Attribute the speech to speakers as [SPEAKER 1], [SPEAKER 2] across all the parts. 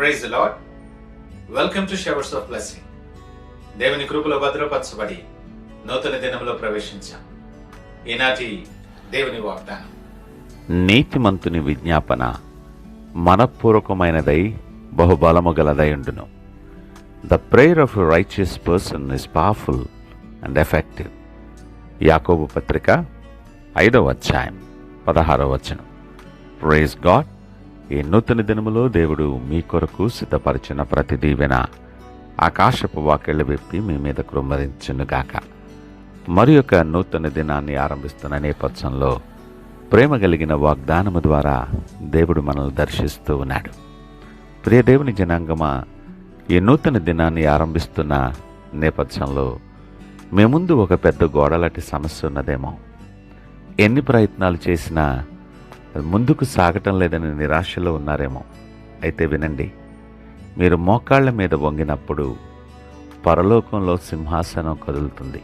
[SPEAKER 1] Praise the lord. Welcome to showers of blessing. దేవుని కృపలో భద్రపరచబడి నూతన దినంలో ప్రవేశించాం. ఈనాటి దేవుని వాగ్దానం,
[SPEAKER 2] నీతిమంతుని విజ్ఞాపన మనఃపూర్వకమైనదై బహుబలము గలదయుండును. The prayer of a righteous person is powerful and effective. Yakobu పత్రిక 5వ అధ్యాయం 16వ వచనం. Praise God. ఈ నూతన దినములో దేవుడు మీ కొరకు సిద్ధపరిచిన ప్రతి దీవెన ఆకాశపు వాకిళ్లు విప్పి మీ మీద కృమ్మరించునుగాక. మరి యొక్క నూతన దినాన్ని ఆరంభిస్తున్న నేపథ్యంలో ప్రేమ కలిగిన వాగ్దానము ద్వారా దేవుడు మనల్ని దర్శిస్తూ ఉన్నాడు. ప్రియ దేవుని జనాంగమా, ఈ నూతన దినాన్ని ఆరంభిస్తున్న నేపథ్యంలో మీ ముందు ఒక పెద్ద గోడలాంటి సమస్య ఉన్నదేమో. ఎన్ని ప్రయత్నాలు చేసినా ముందుకు సాగటం లేదని నిరాశలో ఉన్నారేమో. అయితే వినండి, మీరు మోకాళ్ల మీద వంగినప్పుడు పరలోకంలో సింహాసనం కదులుతుంది.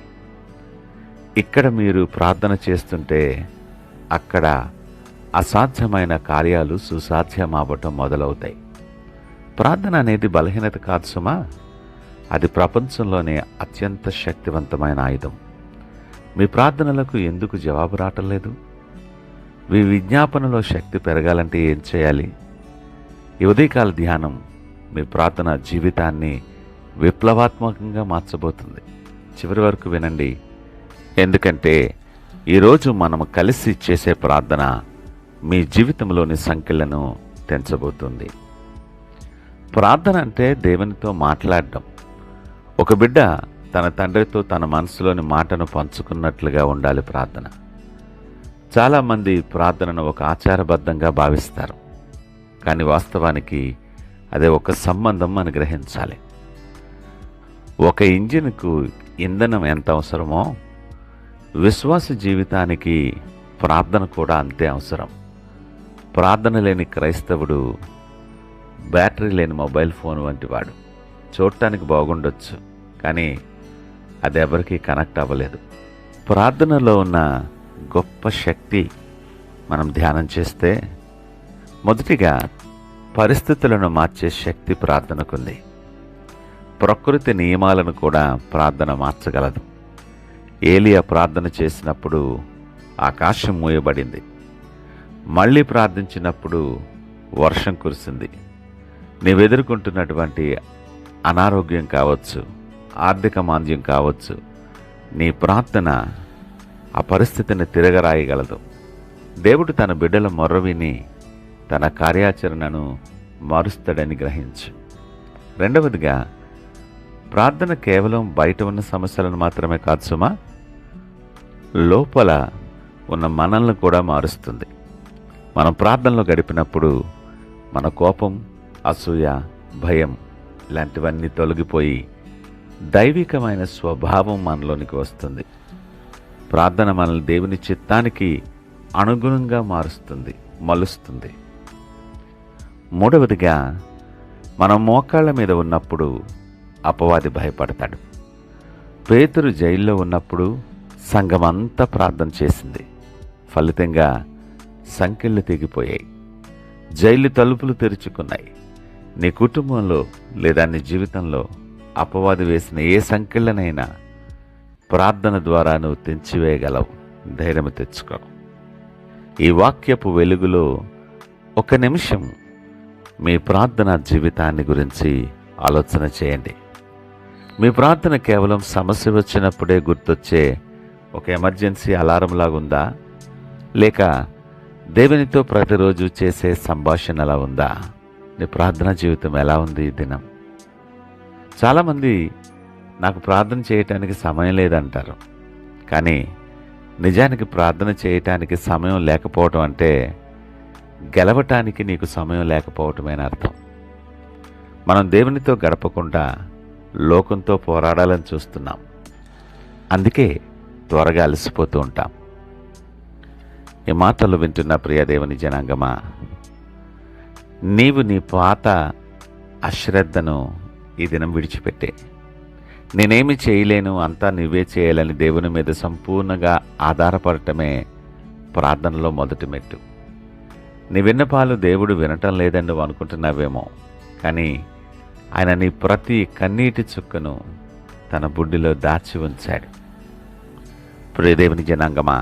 [SPEAKER 2] ఇక్కడ మీరు ప్రార్థన చేస్తుంటే అక్కడ అసాధ్యమైన కార్యాలు సుసాధ్యమవ్వటం మొదలవుతాయి. ప్రార్థన అనేది బలహీనత కాదు సుమా, అది ప్రపంచంలోనే అత్యంత శక్తివంతమైన ఆయుధం. మీ ప్రార్థనలకు ఎందుకు జవాబు రావటం లేదు? మీ విజ్ఞాపనలో శక్తి పెరగాలంటే ఏం చేయాలి? ఈ ఉదయకాల ధ్యానం మీ ప్రార్థన జీవితాన్ని విప్లవాత్మకంగా మార్చబోతుంది. చివరి వరకు వినండి, ఎందుకంటే ఈరోజు మనం కలిసి చేసే ప్రార్థన మీ జీవితంలోని సంఖ్యలను తెంచబోతుంది. ప్రార్థన అంటే దేవునితో మాట్లాడడం. ఒక బిడ్డ తన తండ్రితో తన మనసులోని మాటను పంచుకున్నట్లుగా ఉండాలి ప్రార్థన. చాలామంది ప్రార్థనను ఒక ఆచారబద్ధంగా భావిస్తారు, కానీ వాస్తవానికి అదే ఒక సంబంధం అని గ్రహించాలి. ఒక ఇంజిన్కు ఇంధనం ఎంత అవసరమో విశ్వాస జీవితానికి ప్రార్థన కూడా అంతే అవసరం. ప్రార్థన లేని క్రైస్తవుడు బ్యాటరీ లేని మొబైల్ ఫోన్ వంటి వాడు. చూడటానికి బాగుండొచ్చు, కానీ అది ఎవరికీ కనెక్ట్ అవ్వలేదు. ప్రార్థనలో ఉన్న గొప్ప శక్తి మనం ధ్యానం చేస్తే, మొదటిగా పరిస్థితులను మార్చే శక్తి ప్రార్థనకుంది. ప్రకృతి నియమాలను కూడా ప్రార్థన మార్చగలదు. ఏలియా ప్రార్థన చేసినప్పుడు ఆకాశం మూయబడింది. మళ్ళీ ప్రార్థించినప్పుడు వర్షం కురిసింది. నీవెదుర్కొంటున్నటువంటి అనారోగ్యం కావచ్చు, ఆర్థిక మాంద్యం కావచ్చు, నీ ప్రార్థన ఆ పరిస్థితిని తిరగరాయగలదు. దేవుడు తన బిడ్డల మొర్ర విని తన కార్యాచరణను మారుస్తాడని గ్రహించు. రెండవదిగా, ప్రార్థన కేవలం బయట ఉన్న సమస్యలను మాత్రమే కాదు సుమా, లోపల ఉన్న మనల్ని కూడా మారుస్తుంది. మనం ప్రార్థనలో గడిపినప్పుడు మన కోపం, అసూయ, భయం ఇలాంటివన్నీ తొలగిపోయి దైవికమైన స్వభావం మనలోనికి వస్తుంది. ప్రార్థన మనల్ని దేవుని చిత్తానికి అనుగుణంగా మలుస్తుంది. మూడవదిగా, మనం మోకాళ్ళ మీద ఉన్నప్పుడు అపవాది భయపడతాడు. పేతురు జైల్లో ఉన్నప్పుడు సంఘమంతా ప్రార్థన చేసింది. ఫలితంగా సంకెళ్ళు తెగిపోయాయి, జైలు తలుపులు తెరుచుకున్నాయి. నీ కుటుంబంలో లేదా నీ జీవితంలో అపవాది వేసిన ఏ సంకెళ్ళనైనా ప్రార్థన ద్వారా నువ్వు తెంచివేయగలవు. ధైర్యం తెచ్చుకో. ఈ వాక్యపు వెలుగులో ఒక నిమిషం మీ ప్రార్థన జీవితాన్ని గురించి ఆలోచన చేయండి. మీ ప్రార్థన కేవలం సమస్య వచ్చినప్పుడే గుర్తొచ్చే ఒక ఎమర్జెన్సీ అలారం లాగుందా, లేక దేవునితో ప్రతిరోజు చేసే సంభాషణ అలా ఉందా? నీ ప్రార్థనా జీవితం ఎలా ఉంది ఈ దినం? చాలామంది నాకు ప్రార్థన చేయటానికి సమయం లేదంటారు, కానీ నిజానికి ప్రార్థన చేయటానికి సమయం లేకపోవటం అంటే గెలవటానికి నీకు సమయం లేకపోవటమేన అర్థం. మనం దేవునితో గడపకుండా లోకంతో పోరాడాలని చూస్తున్నాం. అందుకే త్వరగా అలసిపోతూ ఉంటాం. ఈ మాటలు వింటున్న ప్రియ దేవుని జనాంగమా, నీవు నీ పాత అశ్రద్ధను ఈ దినం విడిచిపెట్టే. నేనేమి చేయలేను, అంతా నువ్వే చేయాలని దేవుని మీద సంపూర్ణంగా ఆధారపడటమే ప్రార్థనలో మొదటి మెట్టు. నీ విన్నపాలు దేవుడు వినటం లేదని నువ్వు అనుకుంటున్నావేమో, కానీ ఆయన నీ ప్రతి కన్నీటి చుక్కను తన బుడ్డిలో దాచి ఉంచాడు. ప్రియదేవుని జనాంగమా,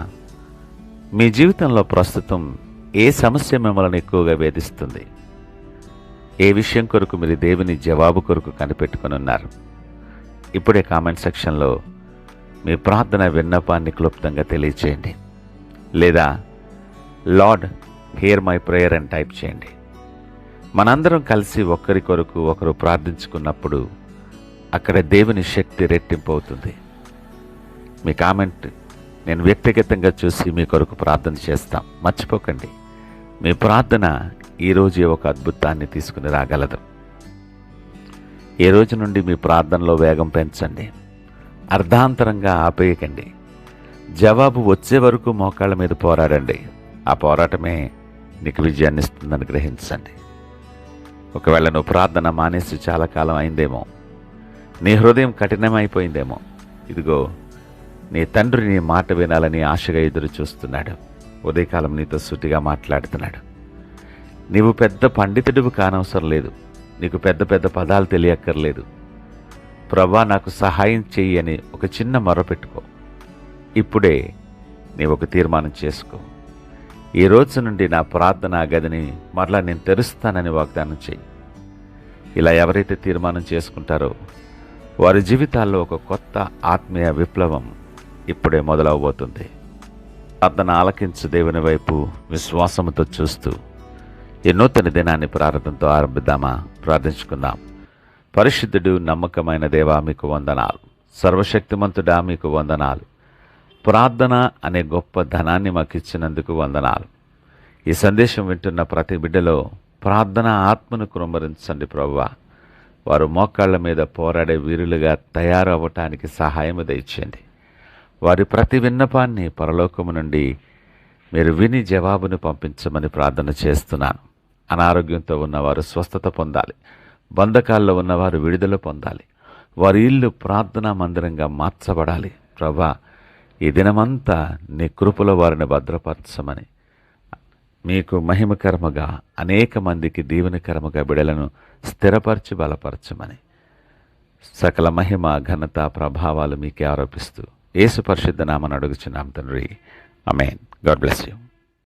[SPEAKER 2] మీ జీవితంలో ప్రస్తుతం ఏ సమస్య మిమ్మల్ని ఎక్కువగా వేధిస్తుంది? ఏ విషయం కొరకు మీరు దేవుని జవాబు కొరకు కనిపెట్టుకొని ఉన్నారు? ఇప్పుడే కామెంట్ సెక్షన్లో మీ ప్రార్థన విన్నపాన్ని క్లుప్తంగా తెలియచేయండి. లేదా లార్డ్ హియర్ మై ప్రేయర్ అని టైప్ చేయండి. మనందరం కలిసి ఒకరి కొరకు ఒకరు ప్రార్థించుకున్నప్పుడు అక్కడ దేవుని శక్తి రెట్టింపు అవుతుంది. మీ కామెంట్ నేను వ్యక్తిగతంగా చూసి మీ కొరకు ప్రార్థన చేస్తాం. మర్చిపోకండి, మీ ప్రార్థన ఈరోజు ఒక అద్భుతాన్ని తీసుకుని రాగలదు. ఈ రోజు నుండి మీ ప్రార్థనలో వేగం పెంచండి. అర్ధాంతరంగా ఆపేయకండి. జవాబు వచ్చే వరకు మోకాళ్ళ మీద పోరాడండి. ఆ పోరాటమే నీకు విజయాన్ని ఇస్తుందని గ్రహించండి. ఒకవేళ నువ్వు ప్రార్థన మానేసి చాలా కాలం అయిందేమో, నీ హృదయం కఠినమైపోయిందేమో, ఇదిగో నీ తండ్రి నీ మాట వినాలని ఆశగా ఎదురు చూస్తున్నాడు. ఉదయకాలం నీతో సూటిగా మాట్లాడుతున్నాడు. నీవు పెద్ద పండితుడివి కానవసరం లేదు. నీకు పెద్ద పెద్ద పదాలు తెలియక్కర్లేదు. ప్రభా నాకు సహాయం చెయ్యి అని ఒక చిన్న మొర పెట్టుకో. ఇప్పుడే నీవు ఒక తీర్మానం చేసుకో. ఈ రోజు నుండి నా ప్రార్థనా గదిని మరలా నేను తెరుస్తానని వాగ్దానం చెయ్యి. ఇలా ఎవరైతే తీర్మానం చేసుకుంటారో వారి జీవితాల్లో ఒక కొత్త ఆత్మీయ విప్లవం ఇప్పుడే మొదలవబోతుంది. ప్రార్థన ఆలకించు దేవుని వైపు విశ్వాసముతో చూస్తూ ఈ నూతన దినాన్ని ప్రార్థనతో ఆరంభిద్దామా? ప్రార్థించుకుందాం. పరిశుద్ధుడు, నమ్మకమైన దేవా, మీకు వందనాలు. సర్వశక్తిమంతుడా, మీకు వందనాలు. ప్రార్థన అనే గొప్ప ధనాన్ని మాకు ఇచ్చినందుకు వందనాలు. ఈ సందేశం వింటున్న ప్రతి బిడ్డలో ప్రార్థన ఆత్మను కుమ్మరించండి ప్రభువా. వారు మోకాళ్ళ మీద పోరాడే వీరులుగా తయారవ్వటానికి సహాయం దయచేయండి. వారి ప్రతి విన్నపాన్ని పరలోకము నుండి మీరు విని జవాబును పంపించమని ప్రార్థన చేస్తున్నాను. అనారోగ్యంతో ఉన్నవారు స్వస్థత పొందాలి. బంధకాల్లో ఉన్నవారు విడుదల పొందాలి. వారి ఇల్లు ప్రార్థనా మందిరంగా మార్చబడాలి. ప్రభా, ఈ దినమంతా నీ కృపలో వారిని భద్రపరచమని, మీకు మహిమకరముగా అనేక మందికి దీవెనకరముగా బిడలను స్థిరపరచి బలపరచమని, సకల మహిమ ఘనత ప్రభావాలు మీకే ఆరోపిస్తూ యేసు పరిశుద్ధ నామమున అడుగుచున్నాం తండ్రి. ఆమేన్. God bless you.